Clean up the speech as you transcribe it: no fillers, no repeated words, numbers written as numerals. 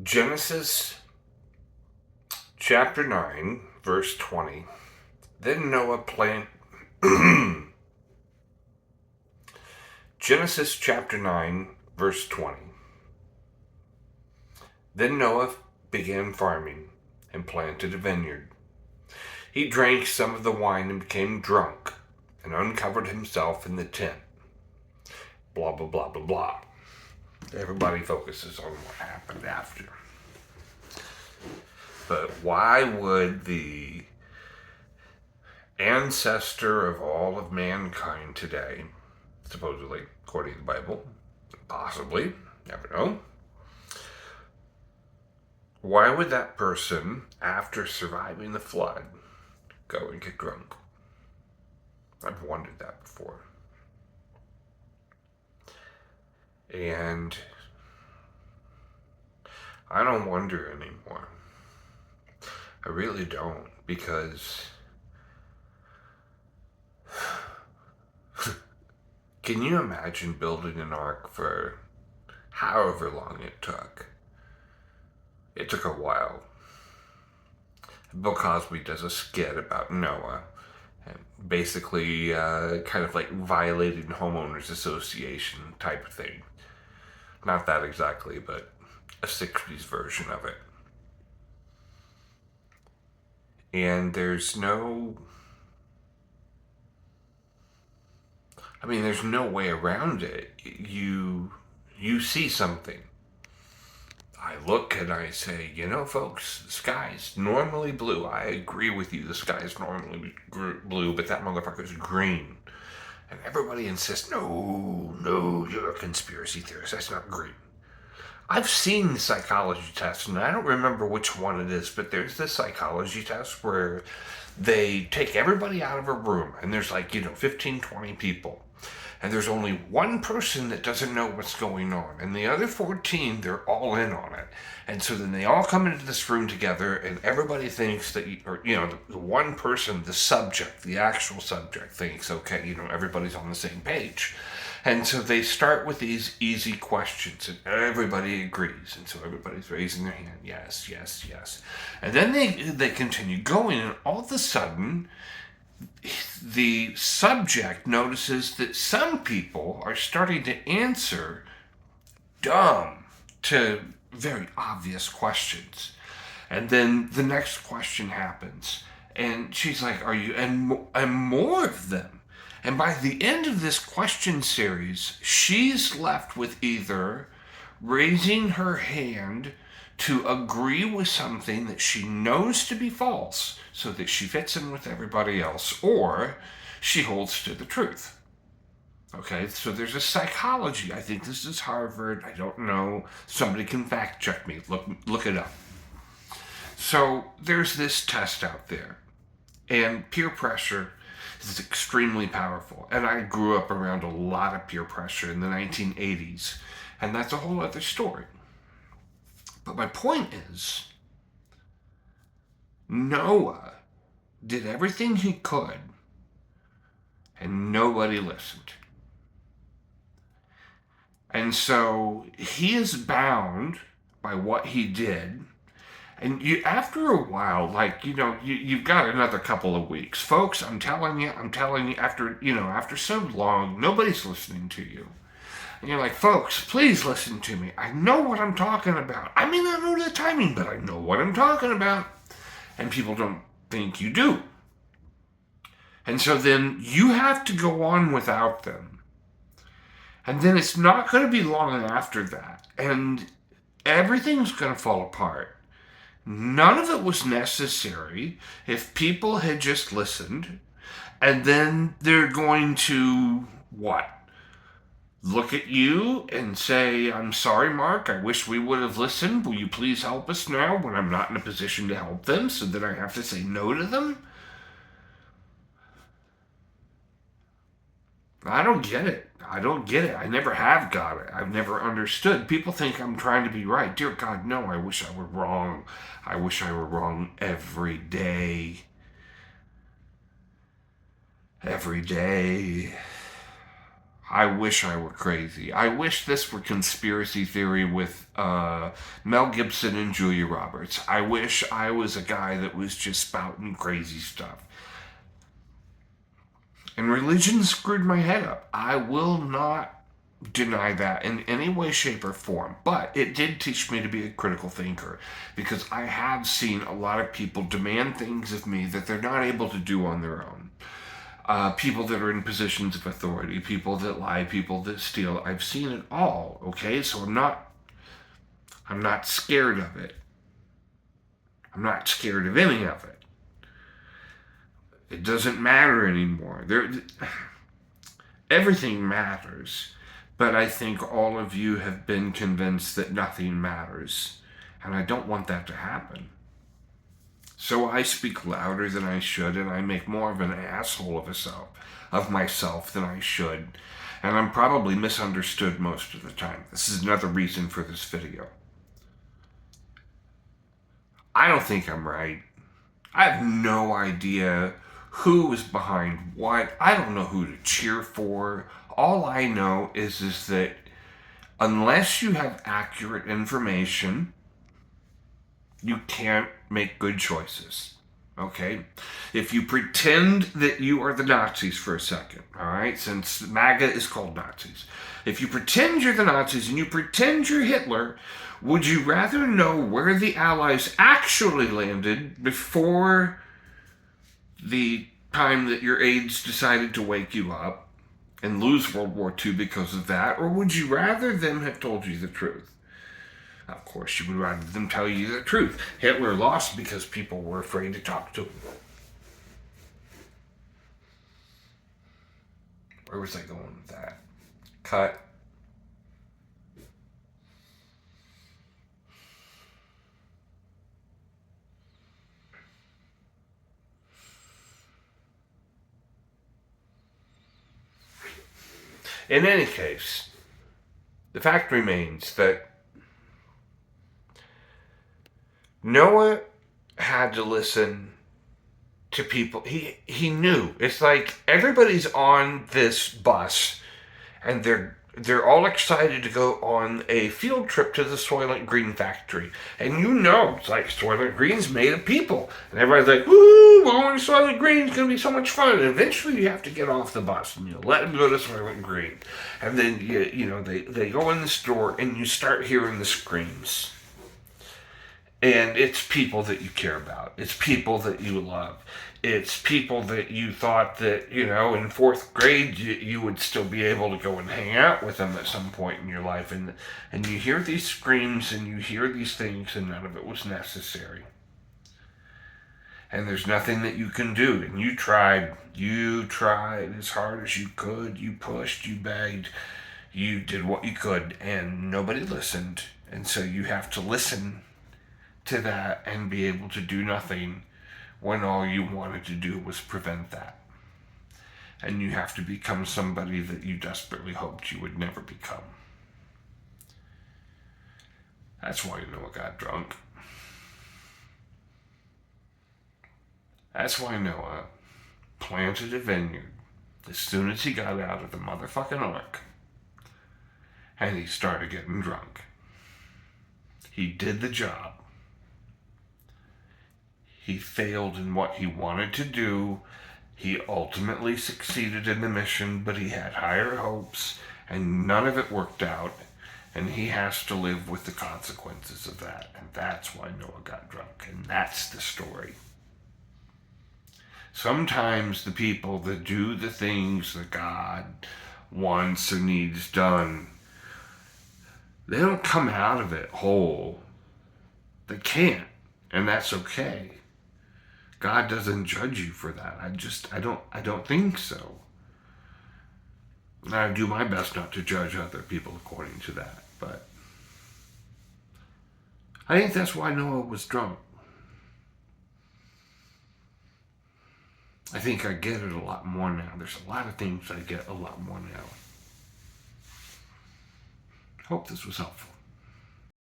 Genesis chapter 9, verse 20. Then Noah planted. Genesis chapter 9, verse 20. Then Noah began farming and planted a vineyard. He drank some of the wine and became drunk and uncovered himself in the tent. Blah, blah, blah, blah, blah. Everybody focuses on what happened after. But why would the ancestor of all of mankind today, supposedly, according to the Bible, possibly, never know, why would that person, after surviving the flood, go and get drunk? I've wondered that before. And I don't wonder anymore. I really don't, because can you imagine building an ark for however long it took? It took a while. Bill Cosby does a skit about Noah, and basically kind of like violating homeowners association type of thing. Not that exactly, but a 60s version of it. And there's no way around it. You see something. I look and I say, folks, the sky's normally blue. I agree with you, the sky's normally blue, but that motherfucker's green. And everybody insists, no, you're a conspiracy theorist. That's not green. I've seen the psychology test, and I don't remember which one it is, but there's this psychology test where they take everybody out of a room, and there's 15, 20 people. And there's only one person that doesn't know what's going on. And the other 14, they're all in on it. And so then they all come into this room together, and everybody thinks that, the one person, the subject, the actual subject thinks, okay, everybody's on the same page. And so they start with these easy questions, and everybody agrees. And so everybody's raising their hand, yes, yes, yes. And then they continue going, and all of a sudden, the subject notices that some people are starting to answer dumb to very obvious questions. And then the next question happens, and she's like, are you, and more of them. And by the end of this question series, she's left with either raising her hand to agree with something that she knows to be false so that she fits in with everybody else, or she holds to the truth. Okay, so there's a psychology. I think this is Harvard. I don't know. Somebody can fact check me. Look it up. So there's this test out there, and peer pressure is extremely powerful. And I grew up around a lot of peer pressure in the 1980s, and that's a whole other story. But my point is, Noah did everything he could, and nobody listened. And so he is bound by what he did. And after a while, you've got another couple of weeks. Folks, I'm telling you, after so long, nobody's listening to you. And you're like, folks, please listen to me. I know what I'm talking about. I may not know the timing, but I know what I'm talking about. And people don't think you do. And so then you have to go on without them. And then it's not going to be long after that. And everything's going to fall apart. None of it was necessary if people had just listened. And then they're going to, what? Look at you and say, I'm sorry, Mark, I wish we would have listened. Will you please help us now when I'm not in a position to help them so that I have to say no to them? I don't get it. I never have got it. I've never understood. People think I'm trying to be right. Dear God, no, I wish I were wrong. I wish I were wrong every day. Every day. I wish I were crazy. I wish this were conspiracy theory with Mel Gibson and Julia Roberts. I wish I was a guy that was just spouting crazy stuff. And religion screwed my head up. I will not deny that in any way, shape, or form. But it did teach me to be a critical thinker, because I have seen a lot of people demand things of me that they're not able to do on their own. People that are in positions of authority, people that lie, people that steal. I've seen it all, okay? So I'm not scared of it. I'm not scared of any of it. It doesn't matter anymore. Everything matters, but I think all of you have been convinced that nothing matters, and I don't want that to happen. So I speak louder than I should, and I make more of an asshole of myself than I should, and I'm probably misunderstood most of the time. This is another reason for this video. I don't think I'm right. I have no idea who is behind what. I don't know who to cheer for. All I know is that unless you have accurate information, you can't make good choices. Okay? If you pretend that you are the Nazis for a second, all right, since MAGA is called Nazis, if you pretend you're the Nazis and you pretend you're Hitler, would you rather know where the Allies actually landed before the time that your aides decided to wake you up and lose World War II because of that, or would you rather them have told you the truth? Of course, you would rather them tell you the truth. Hitler lost because people were afraid to talk to him. Where was I going with that? Cut. In any case, the fact remains that Noah had to listen to people. He knew. It's like everybody's on this bus and they're all excited to go on a field trip to the Soylent Green factory. And you know, it's like Soylent Green's made of people. And everybody's like, woo, we're going to Soylent Green, it's going to be so much fun. And eventually you have to get off the bus and you let them go to Soylent Green. And then, they go in the store and you start hearing the screams. And it's people that you care about. It's people that you love. It's people that you thought that, in fourth grade, you would still be able to go and hang out with them at some point in your life. And you hear these screams and you hear these things and none of it was necessary. And there's nothing that you can do. And you tried as hard as you could. You pushed, you begged, you did what you could, and nobody listened. And so you have to listen to that and be able to do nothing when all you wanted to do was prevent that. And you have to become somebody that you desperately hoped you would never become. That's why Noah got drunk. That's why Noah planted a vineyard as soon as he got out of the motherfucking ark. And he started getting drunk. He did the job. He failed in what he wanted to do. He ultimately succeeded in the mission, but he had higher hopes, and none of it worked out, and he has to live with the consequences of that. And that's why Noah got drunk, and that's the story. Sometimes the people that do the things that God wants or needs done, they don't come out of it whole. They can't, and that's okay. God doesn't judge you for that. I don't think so. And I do my best not to judge other people according to that, but I think that's why Noah was drunk. I think I get it a lot more now. There's a lot of things I get a lot more now. Hope this was helpful.